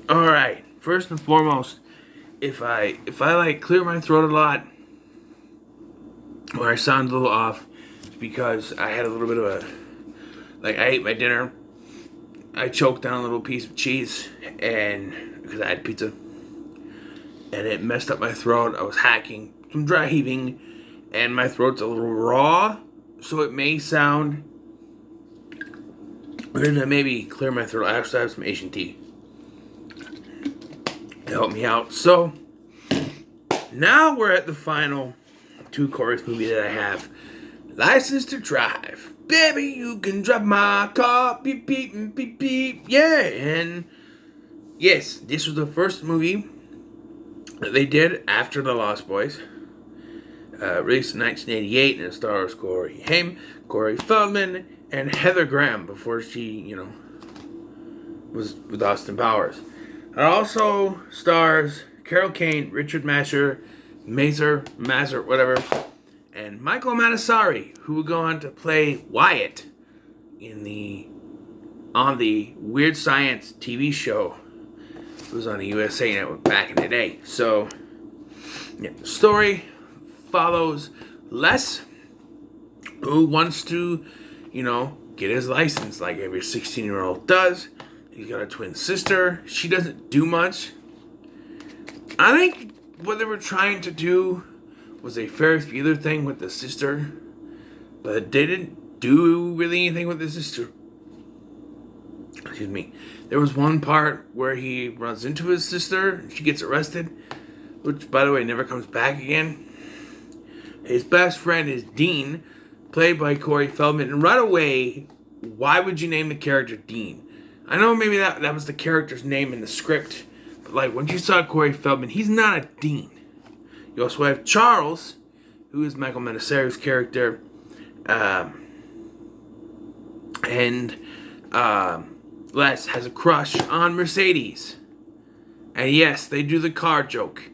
All right. First and foremost, if I like clear my throat a lot or I sound a little off, it's because I had a little bit of a I ate my dinner. I choked down a little piece of cheese and because I had pizza and it messed up my throat. I was hacking, some dry heaving, and my throat's a little raw, so it may sound. We're gonna maybe clear my throat. I actually have some Asian tea to help me out. So now we're at the final two chorus movie that I have. License to Drive. Baby, you can drive my car. Beep, beep, beep, beep. Yeah. And yes, this was the first movie that they did after The Lost Boys. Released in 1988, and it stars Corey Haim, Corey Feldman, and Heather Graham before she, was with Austin Powers. It also stars Carol Kane, Richard Mazer, whatever, and Michael Matasari, who would go on to play Wyatt on the Weird Science TV show. It was on the USA Network back in the day. So, yeah, the story follows Les, who wants to, get his license like every 16-year-old does. He's got a twin sister. She doesn't do much. I think what they were trying to do was a Ferris Bueller thing with the sister, but they didn't do really anything with the sister. Excuse me. There was one part where he runs into his sister and she gets arrested, which, by the way, never comes back again. His best friend is Dean, played by Corey Feldman. And right away, why would you name the character Dean? I know maybe that was the character's name in the script, but when you saw Corey Feldman, he's not a Dean. You also have Charles, who is Michael Metasari's character, and Les has a crush on Mercedes. And yes, they do the car joke.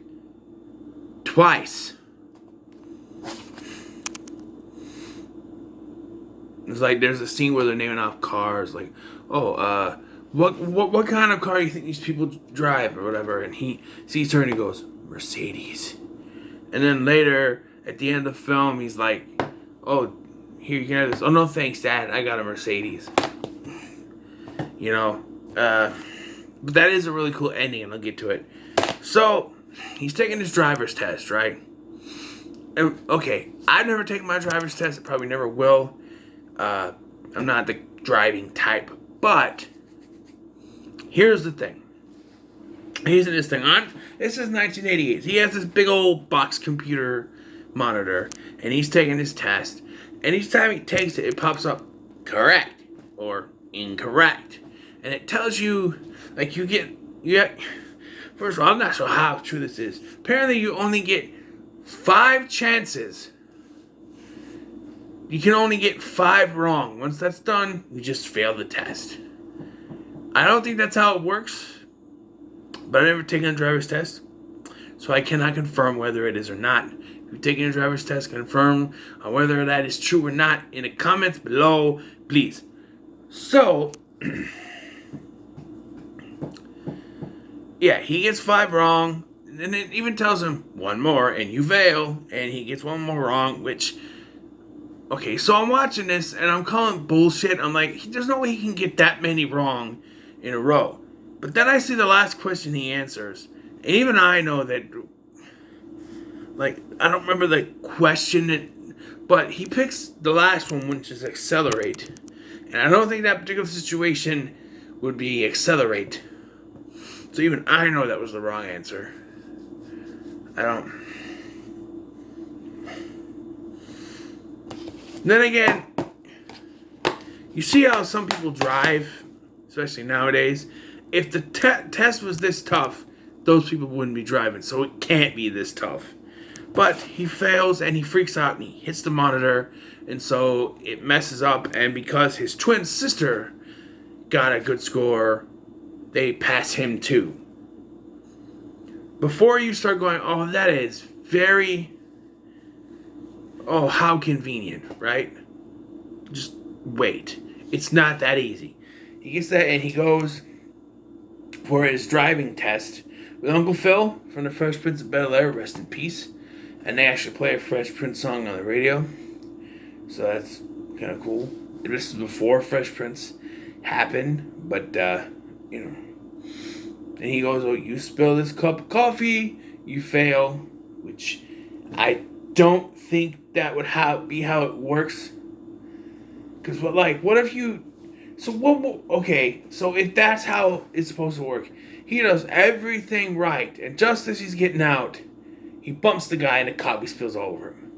Twice. It's there's a scene where they're naming off cars, what kind of car do you think these people drive or whatever, and he sees her and he goes, Mercedes. And then later, at the end of the film, he's like, oh, here you can have this. Oh, no thanks, Dad, I got a Mercedes. But that is a really cool ending, and I'll get to it. So, he's taking his driver's test, right? And, okay, I've never taken my driver's test, I probably never will. I'm not the driving type, but here's the thing. He's in this thing. This is 1988. He has this big old box computer monitor, and he's taking his test. And each time he takes it, it pops up correct or incorrect, and it tells you you get. First of all, I'm not sure how true this is. Apparently, you only get 5 chances. You can only get 5 wrong. Once that's done, you just fail the test. I don't think that's how it works, but I've never taken a driver's test, so I cannot confirm whether it is or not. If you've taken a driver's test, confirm on whether that is true or not in the comments below, please. So, yeah, he gets 5 wrong, and then it even tells him 1 more, and you fail, and he gets 1 more wrong, which... Okay, so I'm watching this, and I'm calling bullshit. I'm like, there's no way he can get that many wrong in a row. But then I see the last question he answers, and even I know that, I don't remember the question, but he picks the last one, which is accelerate. And I don't think that particular situation would be accelerate. So even I know that was the wrong answer. Then again, you see how some people drive, especially nowadays. If the test was this tough, those people wouldn't be driving, so it can't be this tough. But he fails, and he freaks out, and he hits the monitor, and so it messes up, and because his twin sister got a good score, they pass him too. Before you start going, oh, that is very... Oh, how convenient, right? Just wait. It's not that easy. He gets that and he goes for his driving test with Uncle Phil from the Fresh Prince of Bel-Air, rest in peace. And they actually play a Fresh Prince song on the radio. So that's kind of cool. This is before Fresh Prince happened, but, And he goes, oh, you spill this cup of coffee, you fail. Which I don't think that would be how it works. Because, what if you... So if that's how it's supposed to work, he does everything right, and just as he's getting out, he bumps the guy and the coffee spills all over him.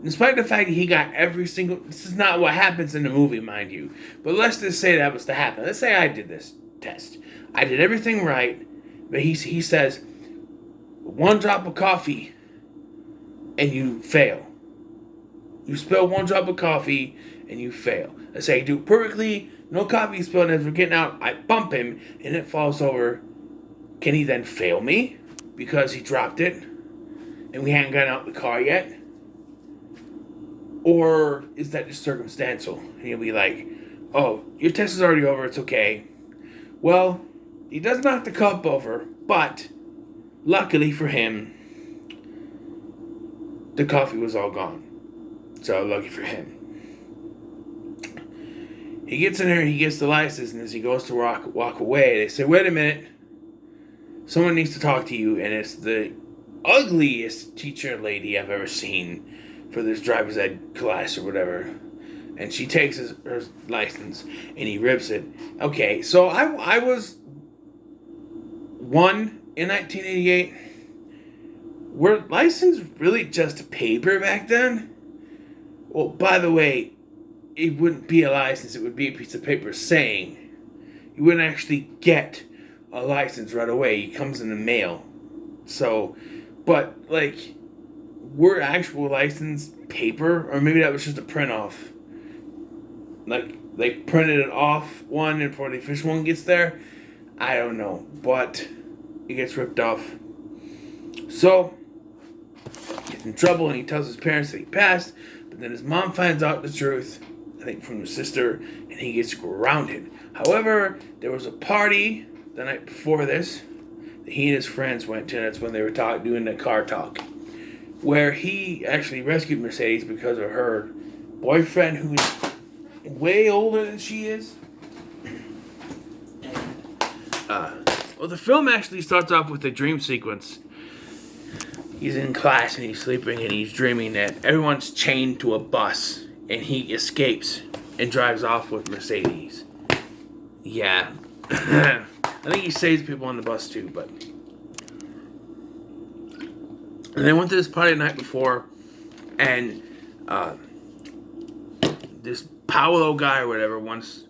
Despite the fact that he got every single... This is not what happens in the movie, mind you. But let's just say that was to happen. Let's say I did this test. I did everything right, but he says, one drop of coffee, and you fail. You spill one drop of coffee, and you fail. Let's say I do it perfectly, no coffee spilled, and as we're getting out, I bump him, and it falls over. Can he then fail me? Because he dropped it, and we hadn't gotten out the car yet? Or is that just circumstantial? And he'll be like, oh, your test is already over, it's okay. Well, he does knock the cup over, but luckily for him, the coffee was all gone. So lucky for him. He gets in there, he gets the license, and as he goes to walk away, they say, wait a minute, someone needs to talk to you, and it's the ugliest teacher lady I've ever seen for this driver's ed class or whatever. And she takes her license, and he rips it. Okay, so I was one in 1988. Were licenses really just paper back then? Well, by the way, it wouldn't be a license. It would be a piece of paper saying. You wouldn't actually get a license right away. It comes in the mail. So, but, were actual license paper? Or maybe that was just a print off. They printed it off one and before the official one gets there. I don't know. But it gets ripped off. So, he gets in trouble and he tells his parents that he passed. But then his mom finds out the truth, I think from his sister, and he gets grounded. However, there was a party the night before this that he and his friends went to. That's when they were doing the car talk. Where he actually rescued Mercedes because of her boyfriend, who's way older than she is. Well, the film actually starts off with a dream sequence. He's in class and he's sleeping and he's dreaming that everyone's chained to a bus and he escapes and drives off with Mercedes. Yeah. I think he saves people on the bus too, but... And they went to this party the night before, and this Paolo guy or whatever wants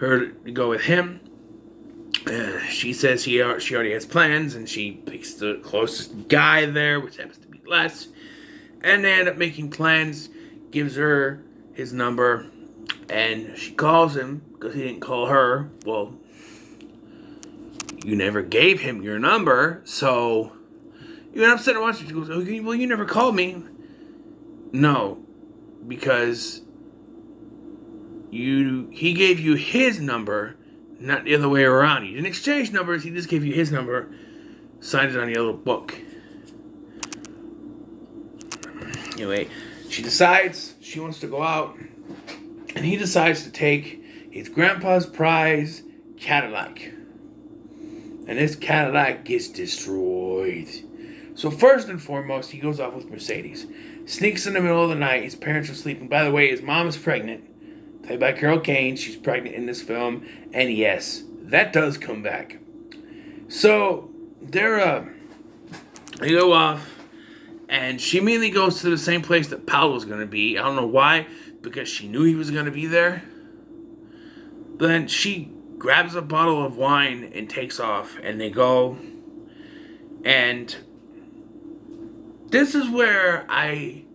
her to go with him. She says she already has plans, and she picks the closest guy there, which happens to be Les. And they end up making plans, gives her his number, and she calls him because he didn't call her. Well, you never gave him your number, so... You get upset and watch it. She goes, oh, well, you never called me. No, because he gave you his number, not the other way around. You didn't exchange numbers. He just gave you his number, signed it on your little book. Anyway, she decides she wants to go out, and he decides to take his grandpa's prize Cadillac. And this Cadillac gets destroyed. So first and foremost, he goes off with Mercedes. Sneaks in the middle of the night. His parents are sleeping. By the way, his mom is pregnant. Played by Carol Kane. She's pregnant in this film. And yes, that does come back. So, they go off. And she immediately goes to the same place that Paolo was going to be. I don't know why. Because she knew he was going to be there. But then she grabs a bottle of wine and takes off. And they go. And... this is where I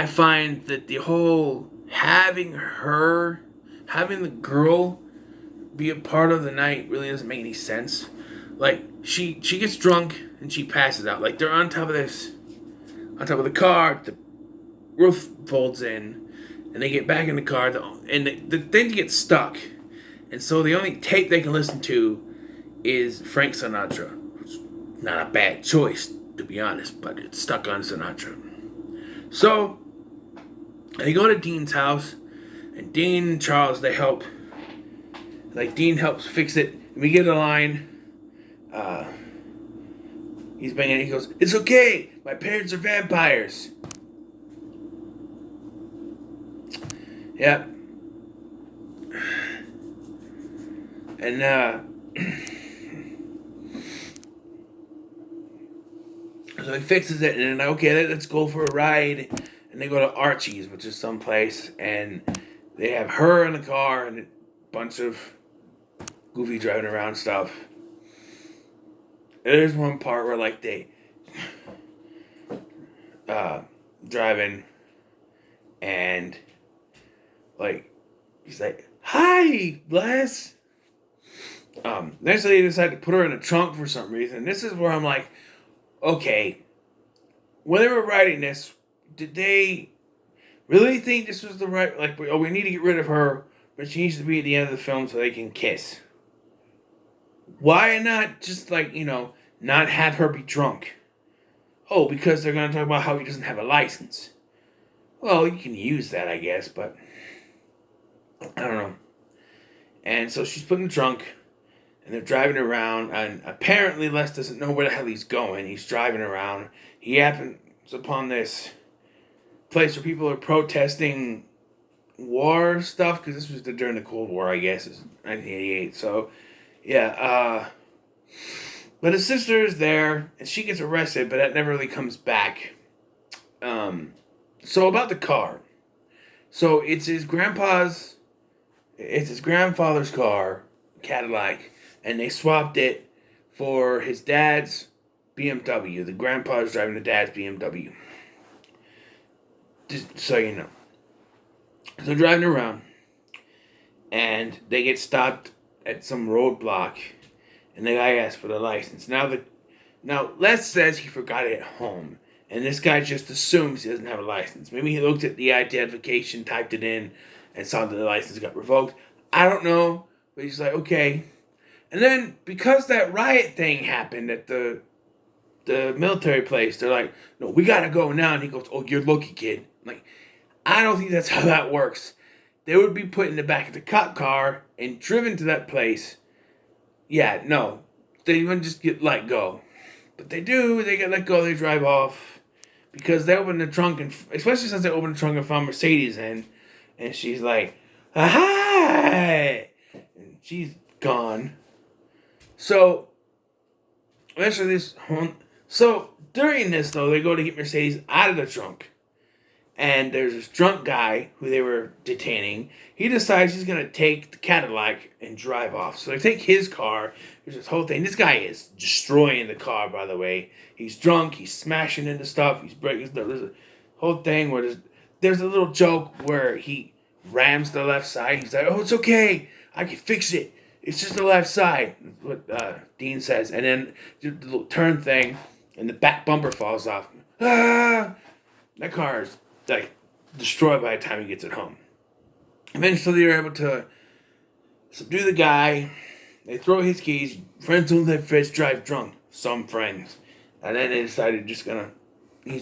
find that the whole having the girl be a part of the night really doesn't make any sense. She gets drunk and she passes out. They're on top of the car, the roof folds in, and they get back in the car, and the thing gets stuck. And so the only tape they can listen to is Frank Sinatra. It's not a bad choice, to be honest, but it's stuck on Sinatra. So, they go to Dean's house, and Dean and Charles, they help. Like, Dean helps fix it. And we get a line. He's banging it. He goes, "It's okay. My parents are vampires." Yep. And, so he fixes it, and then, okay, let's go for a ride. And they go to Archie's, which is someplace, and they have her in the car and a bunch of Goofy driving around stuff. And there's one part where, like, they driving, and, like, he's like, "Hi, bless." Next they decide to put her in a trunk for some reason. This is where I'm like, okay, when they were writing this, did they really think this was the right, like, oh, we need to get rid of her, but she needs to be at the end of the film so they can kiss? Why not just, like, not have her be drunk? Oh, because they're going to talk about how he doesn't have a license. Well, you can use that, I guess, but I don't know. And so she's put in the trunk, and they're driving around, and apparently Les doesn't know where the hell he's going. He's driving around. He happens upon this place where people are protesting war stuff, because this was during the Cold War, I guess. It's 1988, so, yeah, but his sister is there, and she gets arrested, but that never really comes back. So about the car. So it's his grandfather's car, Cadillac, and they swapped it for his dad's BMW. The grandpa's driving the dad's BMW. Just so you know. So they're driving around, and they get stopped at some roadblock, and the guy asks for the license. Now Les says he forgot it at home, and this guy just assumes he doesn't have a license. Maybe he looked at the identification, typed it in, and saw that the license got revoked. I don't know, but he's like, okay. And then, because that riot thing happened at the military place, they're like, "No, we gotta go now." And he goes, "Oh, you're lucky, kid." I'm like, I don't think that's how that works. They would be put in the back of the cop car and driven to that place. Yeah, no. They wouldn't just get let go. But they do. They get let go. They drive off. Because they open the trunk, and especially since they opened the trunk and found Mercedes in. And she's like, "Hi!" And she's gone. So, during this, though, they go to get Mercedes out of the trunk. And there's this drunk guy who they were detaining. He decides he's going to take the Cadillac and drive off. So they take his car. There's this whole thing. This guy is destroying the car, by the way. He's drunk. He's smashing into stuff. He's breaking stuff. There's a whole thing where there's a little joke where he rams the left side. He's like, "Oh, it's okay. I can fix it. It's just the left side." That's what Dean says. And then the little turn thing, and the back bumper falls off. Ah! That car is like destroyed by the time he gets it home. Eventually, they're able to subdue the guy. They throw his keys. Friends don't let Fritz drive drunk. Some friends, and then they decided he's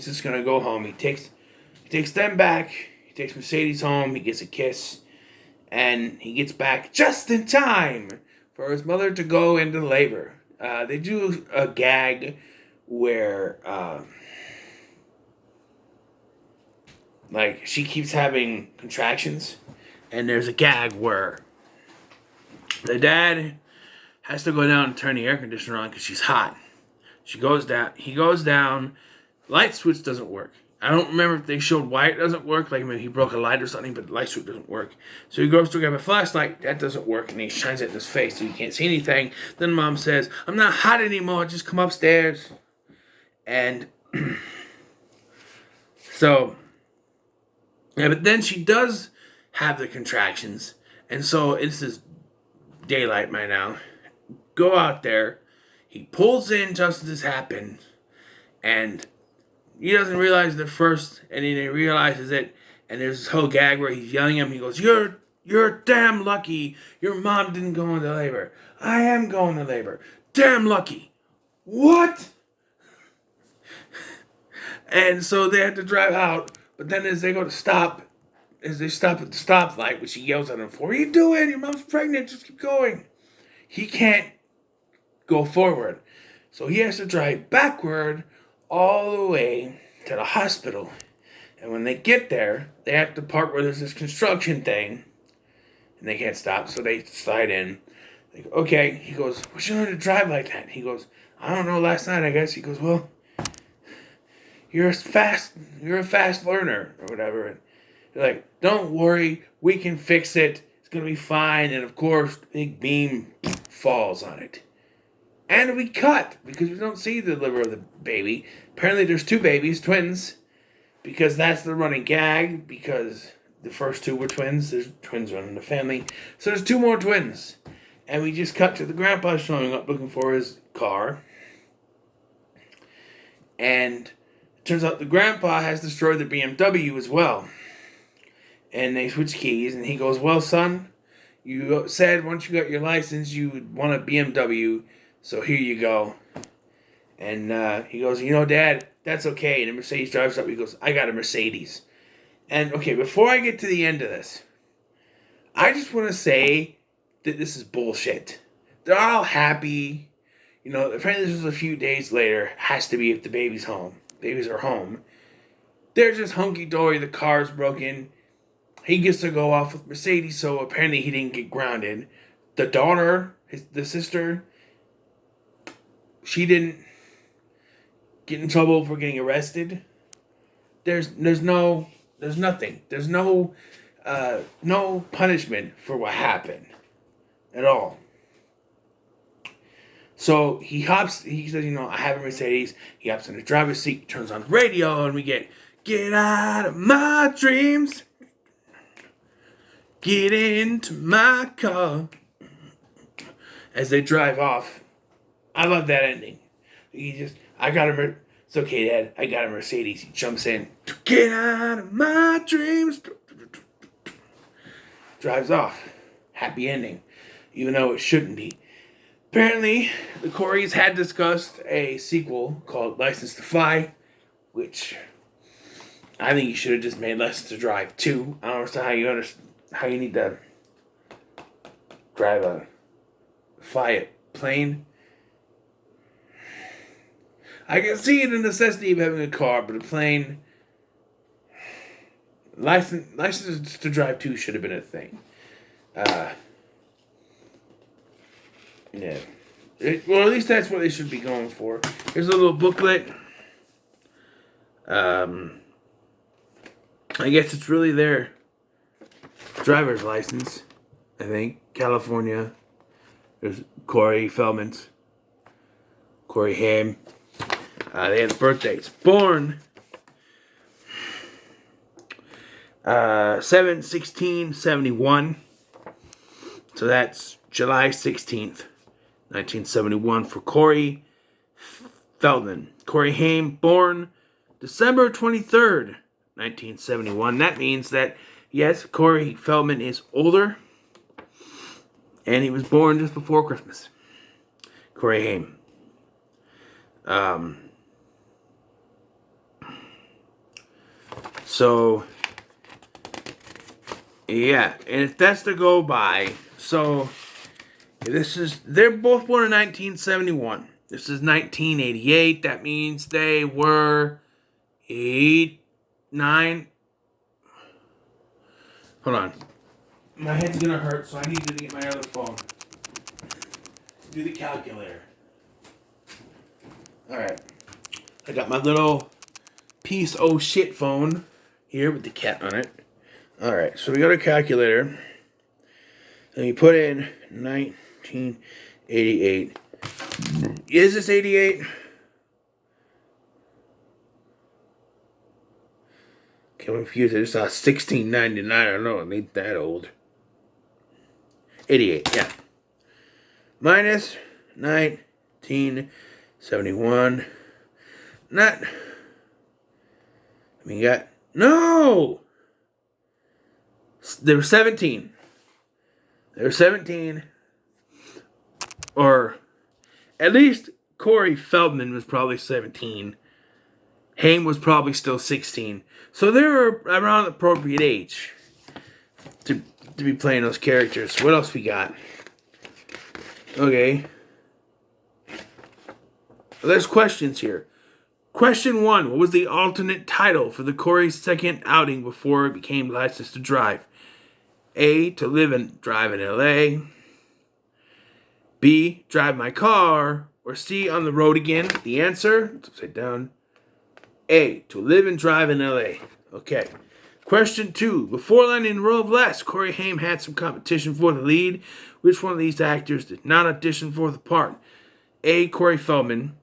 just gonna go home. He takes them back. He takes Mercedes home. He gets a kiss, and he gets back just in time for his mother to go into labor. They do a gag where like, she keeps having contractions, and there's a gag where the dad has to go down and turn the air conditioner on because she's hot. He goes down, light switch doesn't work. I don't remember if they showed why it doesn't work, like maybe he broke a light or something, but the light switch doesn't work. So he goes to grab a flashlight, that doesn't work, and he shines it in his face so he can't see anything. Then Mom says, "I'm not hot anymore, just come upstairs." And so, yeah, but then she does have the contractions, and so it's this daylight by now. Go out there. He pulls in just as this happens, and he doesn't realize it at first, and then he realizes it, and there's this whole gag where he's yelling at him. He goes, "You're You're damn lucky your mom didn't go into labor. I am going to labor. Damn lucky. What? And so they had to drive out. But then as they go to stop, as they stop at the stoplight, which he yells at him for, what are you doing? Your mom's pregnant. Just keep going. He can't go forward. So he has to drive backward all the way to the hospital. And when they get there, they have to park where there's this construction thing. And they can't stop, so they slide in. They go, okay. He goes, what'd you learn to drive like that? He goes, I don't know, last night, I guess. He goes, well, you're a fast learner, or whatever. And they're like, don't worry, we can fix it. It's going to be fine. And of course, big beam falls on it. And we cut, because we don't see the liver of the baby. Apparently there's two babies, twins, because that's the running gag, because the first two were twins. There's twins running the family. So there's two more twins. And we just cut to the grandpa showing up looking for his car. And it turns out the grandpa has destroyed the BMW as well. And they switch keys, and he goes, well, son, you said once you got your license you would want a BMW, so here you go. And he goes, you know, Dad, that's okay. And the Mercedes drives up. He goes, I got a Mercedes. And, okay, before I get to the end of this, I just want to say that this is bullshit. They're all happy. You know, apparently this was a few days later. Has to be if the baby's home. Babies are home. They're just hunky-dory. The car's broken. He gets to go off with Mercedes, so apparently he didn't get grounded. The daughter, the sister, she didn't get in trouble for getting arrested. There's nothing. There's no punishment for what happened at all. So he says, you know, I have a Mercedes. He hops in the driver's seat, turns on the radio, and we get out of my dreams. Get into my car. As they drive off. I love that ending. It's okay, Dad, I got a Mercedes. He jumps in. Get out of my dreams. Drives off. Happy ending. Even though it shouldn't be. Apparently, the Coreys had discussed a sequel called License to Fly, which I think you should have just made License to Drive 2. I don't understand how you need to fly a plane. I can see the necessity of having a car, but a plane, License to Drive 2 should have been a thing. Yeah. Well, at least that's what they should be going for. Here's a little booklet. I guess it's really their driver's license. I think California. There's Corey Feldman's. Corey Haim. They had birthdays. Born 7/16/71. So that's July 16th, 1971 for Corey Feldman. Corey Haim, born December 23rd, 1971. That means that, yes, Corey Feldman is older. And he was born just before Christmas. Corey Haim. So, yeah, and if that's to go by, so they're both born in 1971. This is 1988. That means they were 9. Hold on. My head's gonna hurt, so I need to get my other phone. Do the calculator. Alright. I got my little piece of shit phone here with the cat on it. Alright, so we got a calculator. And we put in 1988. Is this 88? Okay, I'm confused. I just saw 1699. I don't know. It ain't that old. 88, yeah. Minus 1971. Not. We got. No! There were 17. They were 17. Or at least Corey Feldman was probably 17. Haim was probably still 16. So they were around the appropriate age to be playing those characters. What else we got? Okay. There's questions here. Question 1. What was the alternate title for the Corey's second outing before it became License to Drive? A. To Live and Drive in L.A. B. Drive My Car. Or C. On the Road Again. The answer, it's upside down. A. To Live and Drive in L.A. Okay. Question 2. Before landing the role of Les, Corey Haim had some competition for the lead. Which one of these actors did not audition for the part? A. Corey Feldman.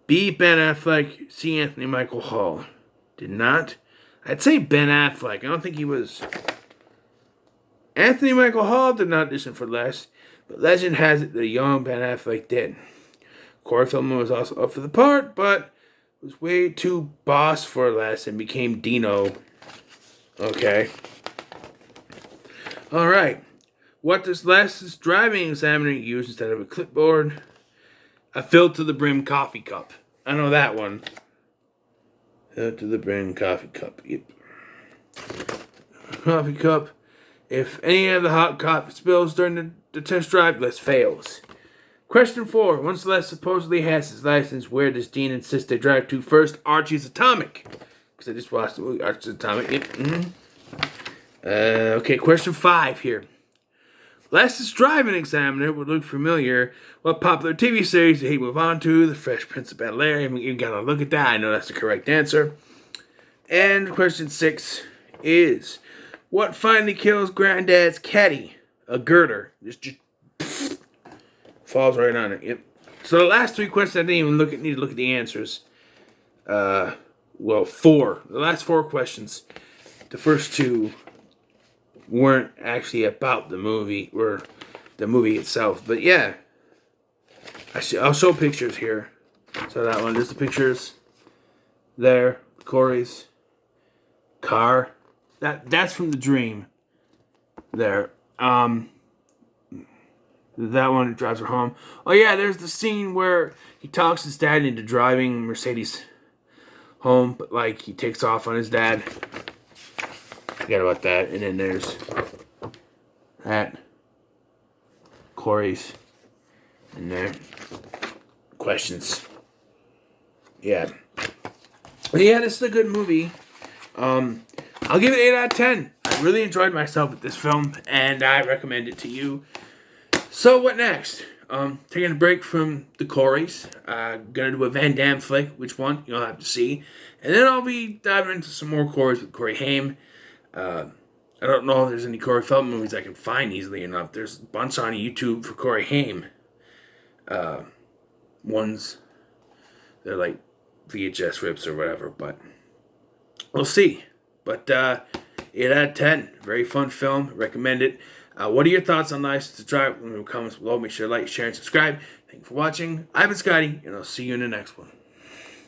B. Ben Affleck. C. Anthony Michael Hall. Did not. I'd say Ben Affleck. I don't think he was. Anthony Michael Hall did not audition for Les, but legend has it that a young Ben Affleck did. Corey Feldman was also up for the part, but was way too boss for Les and became Dino. Okay. Alright. What does Les's driving examiner use instead of a clipboard? A filled to the brim coffee cup. I know that one. Filled to the brim coffee cup. Yep. Coffee cup. If any of the hot coffee spills during the test drive, Les fails. Question 4. Once Les supposedly has his license, where does Dean insist they drive to first? Archie's Atomic. Because I just watched the movie Archie's Atomic. Yep. Mm-hmm. Okay, question 5 here. Les's driving examiner would look familiar. What popular TV series did he move on to? The Fresh Prince of Bel-Air. You gotta look at that. I know that's the correct answer. And question 6 is, what finally kills Granddad's caddy? A girder. Just falls right on it. Yep. So the last 3 questions I didn't even need to look at the answers. 4. The last 4 questions. The first 2 weren't actually about the movie or the movie itself. But yeah. I'll show pictures here. So that one, just the pictures there. Corey's car. That's from The Dream. There. That one drives her home. Oh yeah, there's the scene where he talks his dad into driving Mercedes home, but like he takes off on his dad. Forget about that. And then there's that. Corey's in there. Questions. Yeah. But yeah, this is a good movie. I'll give it 8 out of 10. I really enjoyed myself with this film, and I recommend it to you. So what next? Taking a break from the Coreys. Gonna do a Van Damme flick. Which one? You'll have to see. And then I'll be diving into some more Coreys with Corey Haim. I don't know if there's any Corey Feldman movies I can find easily enough. There's a bunch on YouTube for Corey Haim. Ones, they're like VHS rips or whatever, but we'll see. But 8 out of 10. Very fun film. Recommend it. What are your thoughts on License to Drive? Leave them in the comments below. Make sure to like, share, and subscribe. Thank you for watching. I've been Scotty, and I'll see you in the next one.